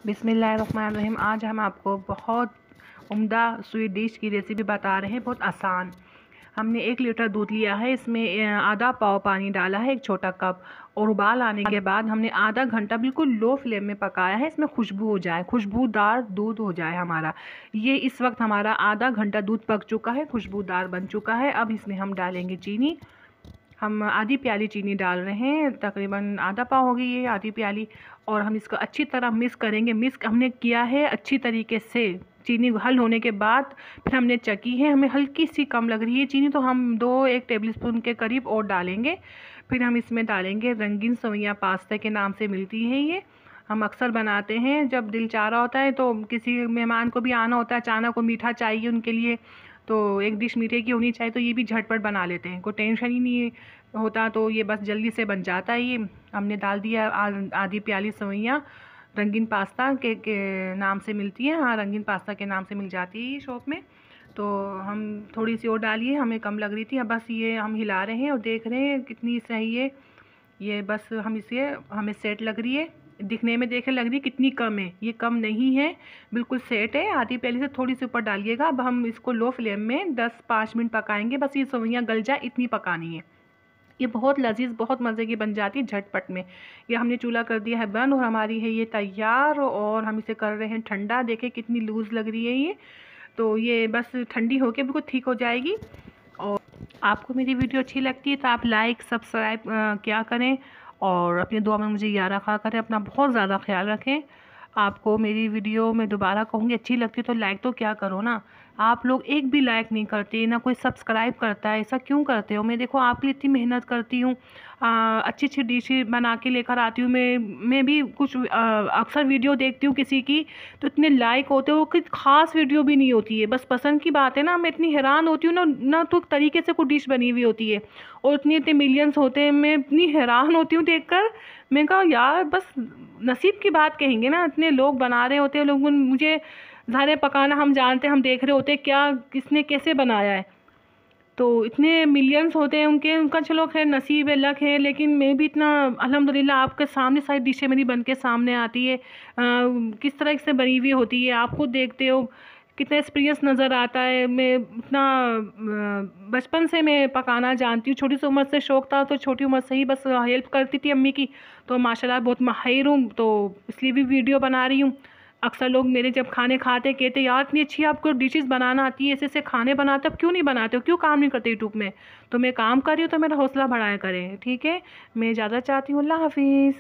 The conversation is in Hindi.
बिस्मिल्लाहिर्रहमानिर्रहीम। आज हम आपको बहुत उम्दा स्वीट डिश की रेसिपी बता रहे हैं, बहुत आसान। हमने 1 लीटर दूध लिया है, इसमें आधा पाव पानी डाला है, 1 छोटा कप, और उबाल आने के बाद हमने आधा घंटा बिल्कुल लो फ्लेम में पकाया है। इसमें खुशबू हो जाए, खुशबूदार दूध हो जाए हमारा। ये इस वक्त हमारा आधा घंटा दूध पक चुका है, खुशबूदार बन चुका है। अब इसमें हम डालेंगे चीनी। हम आधी प्याली चीनी डाल रहे हैं, तकरीबन आधा पाव होगी ये आधी प्याली। और हम इसको अच्छी तरह मिक्स करेंगे। मिक्स हमने किया है अच्छी तरीके से। चीनी हल होने के बाद फिर हमने चकी है, हमें हल्की सी कम लग रही है चीनी, तो हम 1 टेबल स्पून के करीब और डालेंगे। फिर हम इसमें डालेंगे रंगीन सवैयाँ पास्ता के नाम से मिलती है ये। हम अक्सर बनाते हैं जब दिल चाह रहा होता है, तो किसी मेहमान को भी आना होता है, अचानक को मीठा चाहिए उनके लिए, तो एक डिश मीठे की होनी चाहिए, तो ये भी झटपट बना लेते हैं, कोई टेंशन ही नहीं होता, तो ये बस जल्दी से बन जाता है। ये हमने डाल दिया आधी प्याली सवैयाँ। रंगीन पास्ता के नाम से मिलती है, हाँ रंगीन पास्ता के नाम से मिल जाती है ये शॉप में। तो हम थोड़ी सी और डालिए, हमें कम लग रही थी। अब बस ये हम हिला रहे हैं और देख रहे हैं कितनी सही है ये। बस हम इसे हमें सेट लग रही है, दिखने में देखे लग रही है कितनी कम है, ये कम नहीं है, बिल्कुल सेट है। आधी प्याली से थोड़ी सी ऊपर डालिएगा। अब हम इसको लो फ्लेम में 10-5 मिनट पकाएंगे, बस ये सवैयाँ गल जाए इतनी पकानी है। ये बहुत लजीज, बहुत मज़े की बन जाती है झटपट में। ये हमने चूल्हा कर दिया है बंद और हमारी है ये तैयार। और हम इसे कर रहे हैं ठंडा। देखें कितनी लूज़ लग रही है ये। तो ये बस ठंडी होके बिल्कुल ठीक हो जाएगी। और आपको मेरी वीडियो अच्छी लगती है तो आप लाइक सब्सक्राइब क्या करें, और अपनी दुआ में मुझे याद रखा करें। अपना बहुत ज़्यादा ख्याल रखें। आपको मेरी वीडियो में दोबारा कहूँगी अच्छी लगती है तो लाइक तो क्या करो ना। आप लोग एक भी लाइक नहीं करते, ना कोई सब्सक्राइब करता है, ऐसा क्यों करते हो? मैं देखो आपके लिए इतनी मेहनत करती हूँ, अच्छी अच्छी डिश बना के लेकर आती हूँ। मैं भी कुछ अक्सर वीडियो देखती हूँ किसी की, तो इतने लाइक होते हो कि ख़ास वीडियो भी नहीं होती है, बस पसंद की बात है ना। मैं इतनी हैरान होती हूँ ना तो तरीके से कोई डिश बनी हुई होती है और इतने मिलियंस होते हैं, मैं इतनी हैरान होती हूँ देखकर। मैं कहा यार बस नसीब की बात कहेंगे ना, इतने लोग बना रहे होते हैं, लोग मुझे ज़ाहिर पकाना हम जानते हैं, हम देख रहे होते हैं क्या किसने कैसे बनाया है, तो इतने मिलियंस होते हैं उनका चलो खैर नसीब है, लक है। लेकिन मैं भी इतना अल्हम्दुलिल्लाह आपके सामने सारी डिशें मेरी बन के सामने आती है, किस तरह से बनी हुई होती है, आप खुद देखते हो कितना एक्सपीरियंस नज़र आता है। मैं इतना बचपन से मैं पकाना जानती हूँ, छोटी सी उम्र से शौक़ था, तो छोटी उम्र से ही बस हेल्प करती थी अम्मी की, तो माशाल्लाह बहुत माहिर हूँ, तो इसलिए भी वीडियो बना रही हूँ। अक्सर लोग मेरे जब खाने खाते कहते यार इतनी अच्छी आपको डिशेस बनाना आती है, ऐसे ऐसे खाने बनाते हो, क्यों नहीं बनाते हो, क्यों काम नहीं करते यूट्यूब में? तो मैं काम कर रही हूँ, तो मेरा हौसला बढ़ाया करें, ठीक है। मैं ज़्यादा चाहती हूँ। अल्लाह हाफिज़।